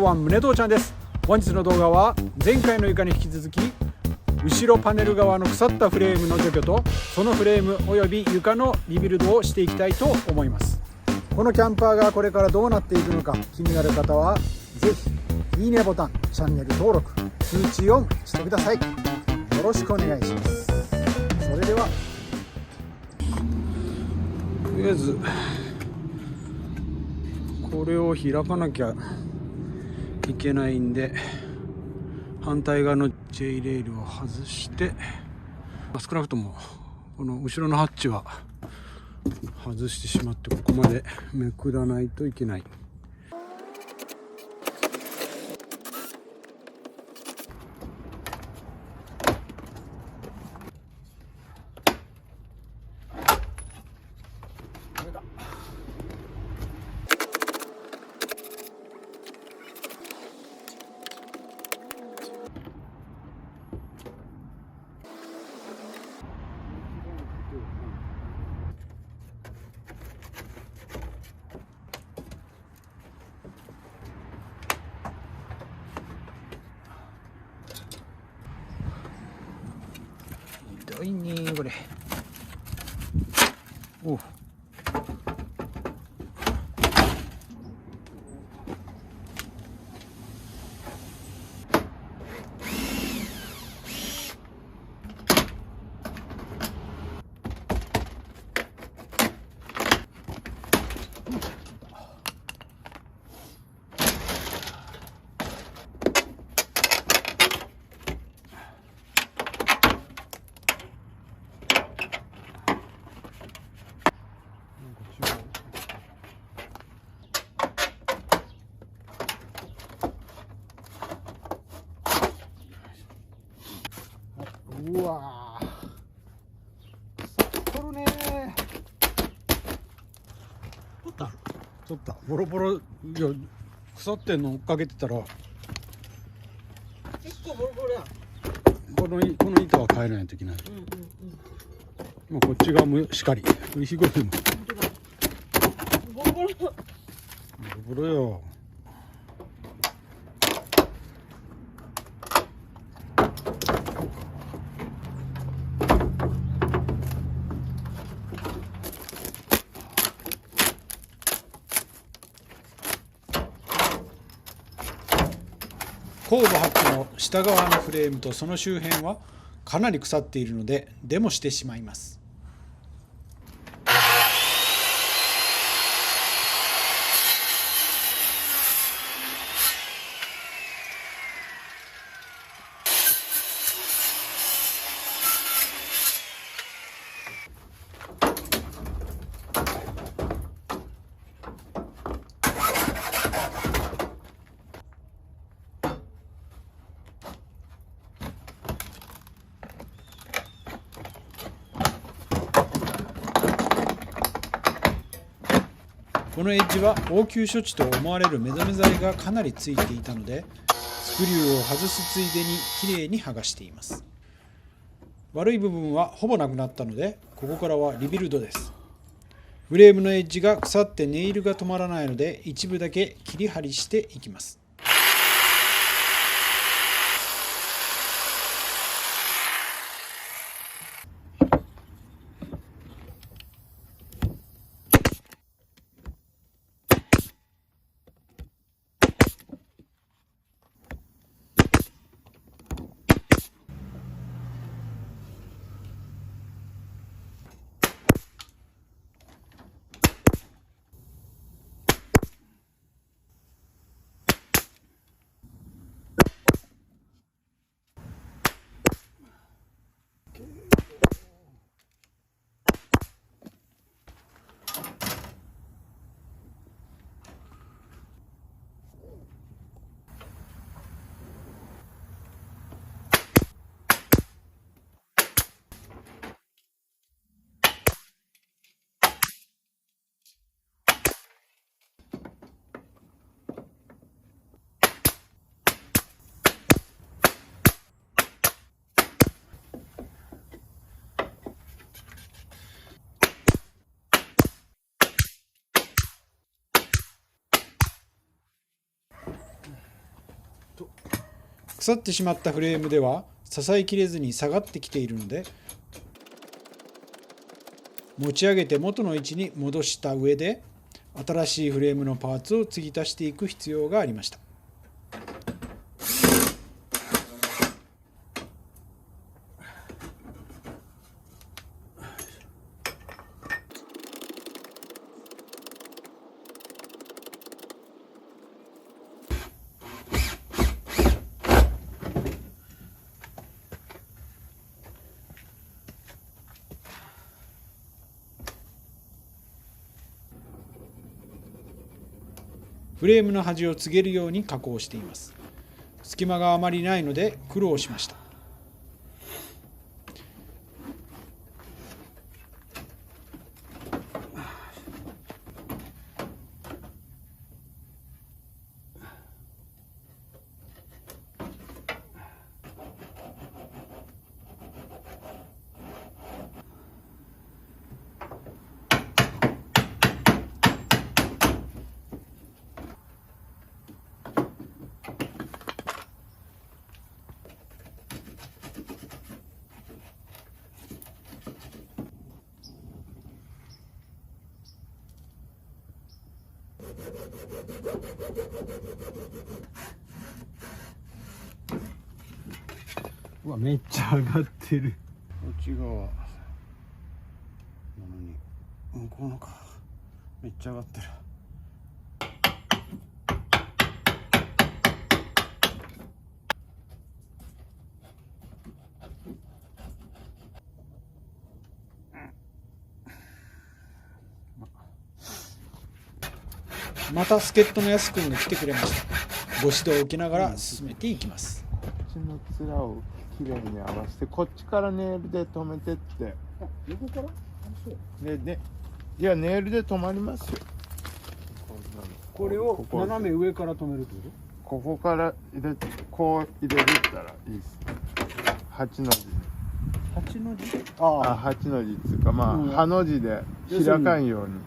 everyone、宗藤ちゃんです。本日の動画は前回の床に引き続き、後ろパネル側の腐ったフレームの除去とそのフレームおよび床のリビルドをしていきたいと思います。このキャンパーがこれからどうなっていくのか気になる方はぜひいいねボタン、チャンネル登録、通知オンしてください。よろしくお願いします。それではとりあえずこれを開かなきゃいけないんで、反対側の J レールを外して、少なくともこの後ろのハッチは外してしまって、ここまでめくらないといけない。ひどいねこれ。おう、うわー、取るねー。取ったボロボロ。いや、腐ってんの追っかけてたら結構ボロボロや。この板は変えないといけない。まあこっち側もしっかり。ひごでもボロボロ。ボロボロよ。後部ハッチの下側のフレームとその周辺はかなり腐っているのでデモしてしまいます。このエッジは応急処置と思われる目止め剤がかなりついていたので、スクリューを外すついでにきれいに剥がしています。悪い部分はほぼなくなったので、ここからはリビルドです。フレームのエッジが腐ってネイルが止まらないので、一部だけ切り張りしていきます。腐ってしまったフレームでは支えきれずに下がってきているので、持ち上げて元の位置に戻した上で新しいフレームのパーツを継ぎ足していく必要がありました。フレームの端を告げるように加工しています。隙間があまりないので苦労しました。うわ、めっちゃ上がってる。内側なのに向こうのかめっちゃ上がってる。また助っ人のやすくんが来てくれました。ご指導を受けながら進めていきます。こっちの面をきれいに合わせて、こっちからネイルで止めてって。横から？でね、いやネイルで止まりますよ。これを斜め上から止めるってこここから入れて、こう入れるったらいいです。8の字。と？8の字？あ、8の字っていうか、まあ、うんハの字で開かんように。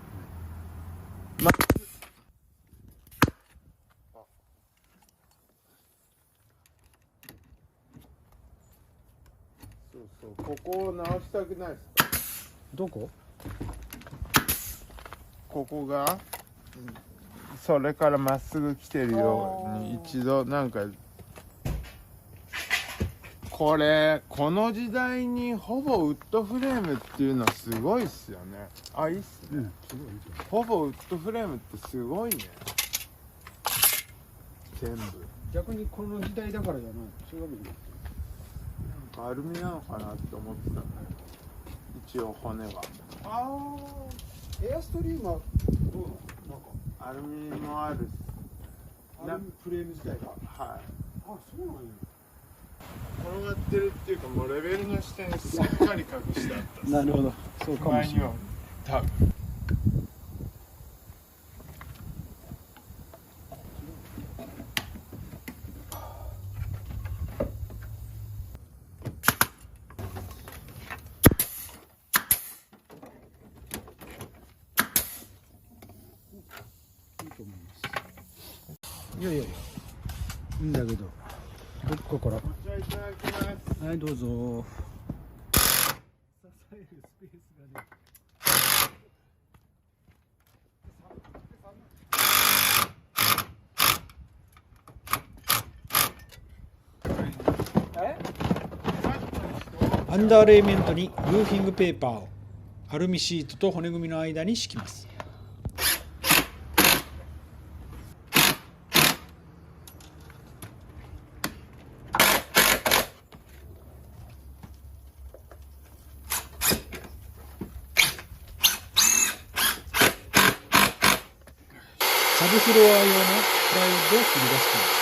そう、ここを直したくないですか？どこ？ここが、それからまっすぐ来てるように一度なんか、この時代にほぼウッドフレームっていうのはすごいっすよね。あ、いいっすね。すごいですよ。ほぼウッドフレームってすごいね。全部逆にこの時代だからじゃない。そういうわけじゃない。アルミなのかなって思ってたんだよ。一応骨はああ、エアストリームはどうなの？なんかアルミもあるし、アルミフレーム自体が。はい、あ、そうなんや。転がってるっていうか、もうレベルの下にしっかり隠してあった。なるほど。そうかもしれない。多分いいと思います。いやいやいや。いいんだけど。どっかから。じゃあいただきます。はい、どうぞ。支えるスペースがね。アンダーレイメントにルーフィングペーパーをアルミシートと骨組みの間に敷きます。サブフロア用のプライウッドを切り出しています。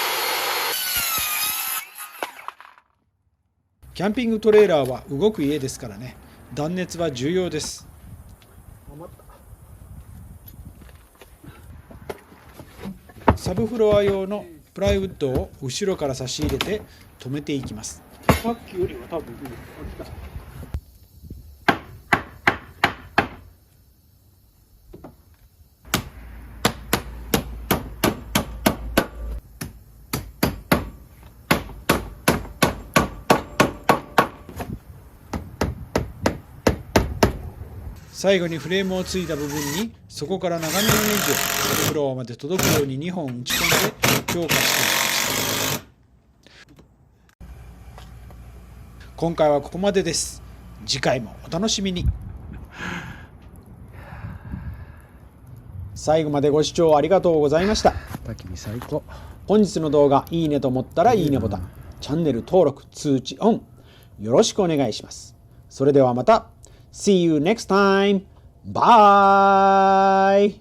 キャンピングトレーラーは動く家ですからね、断熱は重要です。サブフロア用のプライウッドを後ろから差し入れて止めていきます。さっきよりは多分来た。最後にフレームをついた部分にそこから長めのネジをフロアまで届くように2本打ち込んで強化していきました。今回はここまでです。次回もお楽しみに。最後までご視聴ありがとうございました。焚き火最高。本日の動画いいねと思ったらいいねボタン、チャンネル登録、通知オンよろしくお願いします。それではまた。See you next time. Bye.